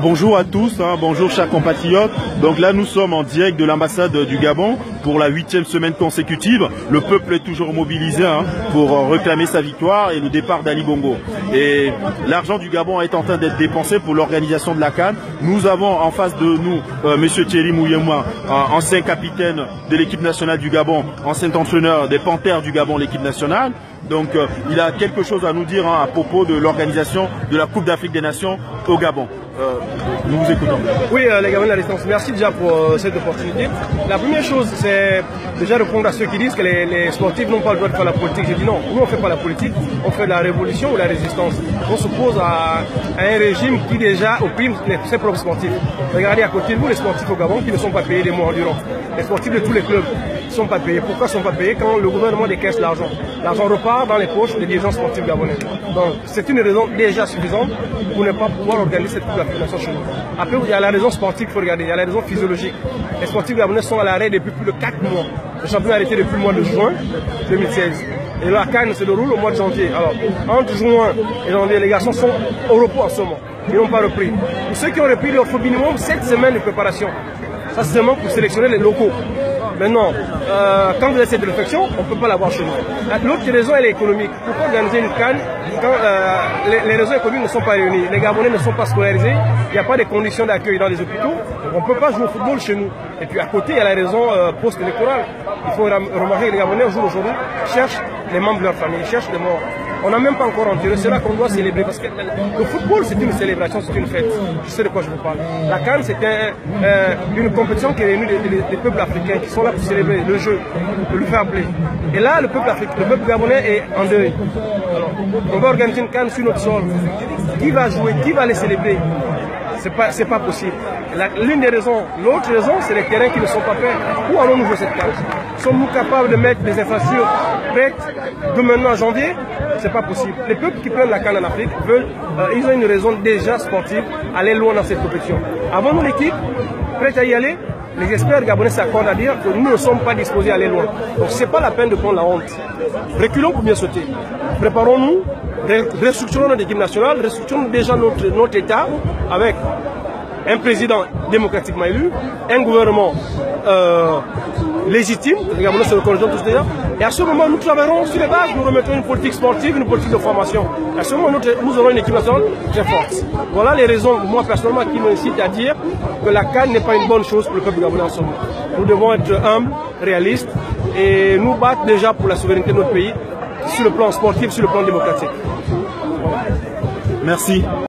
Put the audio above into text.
Bonjour à tous, bonjour chers compatriotes. Donc là nous sommes en direct de l'ambassade du Gabon pour la 8e semaine consécutive. Le peuple est toujours mobilisé pour réclamer sa victoire et le départ d'Ali Bongo. Et l'argent du Gabon est en train d'être dépensé pour l'organisation de la CAN. Nous avons en face de nous Monsieur Thierry Mouyema, ancien capitaine de l'équipe nationale du Gabon, ancien entraîneur des Panthères du Gabon, l'équipe nationale. Donc il a quelque chose à nous dire à propos de l'organisation de la Coupe d'Afrique des Nations au Gabon. Nous vous écoutons. Oui, les Gabonais à distance, merci déjà pour cette opportunité. La première chose, c'est déjà répondre à ceux qui disent que les sportifs n'ont pas le droit de faire la politique. J'ai dit non, nous on ne fait pas la politique, on fait la révolution ou la résistance. On s'oppose à un régime qui déjà opprime ses propres sportifs. Regardez à côté de vous les sportifs au Gabon qui ne sont pas payés des mois durant. Les sportifs de tous les clubs ne sont pas payés. Pourquoi ils ne sont pas payés? Quand le gouvernement décaisse l'argent. L'argent repart dans les poches des dirigeants sportifs gabonais. Donc c'est une raison déjà suffisante pour ne pas pouvoir organiser cette Coupe d'Afrique des Nations chez nous. Après, il y a la raison sportive, il faut regarder, il y a la raison physiologique. Les sportifs gabonais sont à l'arrêt depuis plus de 4 mois. Le championnat a arrêté depuis le mois de juin 2016. Et la CAN se déroule au mois de janvier. Alors, entre juin et janvier, les garçons sont au repos en ce moment. Ils n'ont pas repris. Pour ceux qui ont repris, il leur faut minimum 7 semaines de préparation. Ça, c'est seulement pour sélectionner les locaux. Maintenant, quand vous avez cette réflexion, on ne peut pas l'avoir chez nous. L'autre raison, elle est économique. Pourquoi organiser une CAN quand les raisons économiques ne sont pas réunies? Les Gabonais ne sont pas scolarisés, il n'y a pas de conditions d'accueil dans les hôpitaux, on ne peut pas jouer au football chez nous. Et puis à côté, il y a la raison post-électorale. Il faut remarquer que les Gabonais, au jour d'aujourd'hui, cherchent les membres de leur famille, ils cherchent les morts. On n'a même pas encore enterré, c'est là qu'on doit célébrer. Parce que le football, c'est une célébration, c'est une fête. Je sais de quoi je vous parle. La CAN, c'était une compétition qui réunit les peuples africains qui sont là pour célébrer le jeu, de le faire play. Et là, le peuple gabonais est en deuil. Alors, on va organiser une CAN sur notre sol. Qui va jouer? Qui va les célébrer? C'est pas possible. L'une des raisons, l'autre raison, c'est les terrains qui ne sont pas faits. Où allons-nous jouer cette CAN? Sommes-nous capables de mettre des infrastructures prêtes de maintenant en janvier? C'est pas possible. Les peuples qui prennent la CAN en Afrique veulent, ils ont une raison déjà sportive, aller loin dans cette compétition. Avons-nous l'équipe prête à y aller? Les experts gabonais s'accordent à dire que nous ne sommes pas disposés à aller loin. Donc c'est pas la peine de prendre la honte. Reculons pour mieux sauter. Préparons-nous, restructurons notre équipe nationale, restructurons déjà notre État avec un président démocratiquement élu, un gouvernement légitime, les Gabonais se reconnaissent tous déjà, et à ce moment nous travaillerons sur les bases, nous remettrons une politique sportive, une politique de formation. À ce moment nous aurons une équipe nationale très forte. Voilà les raisons, moi personnellement, qui m'incitent à dire que la CAN n'est pas une bonne chose pour le peuple gabonais en ce moment. Nous devons être humbles, réalistes, et nous battre déjà pour la souveraineté de notre pays, sur le plan sportif, sur le plan démocratique. Merci.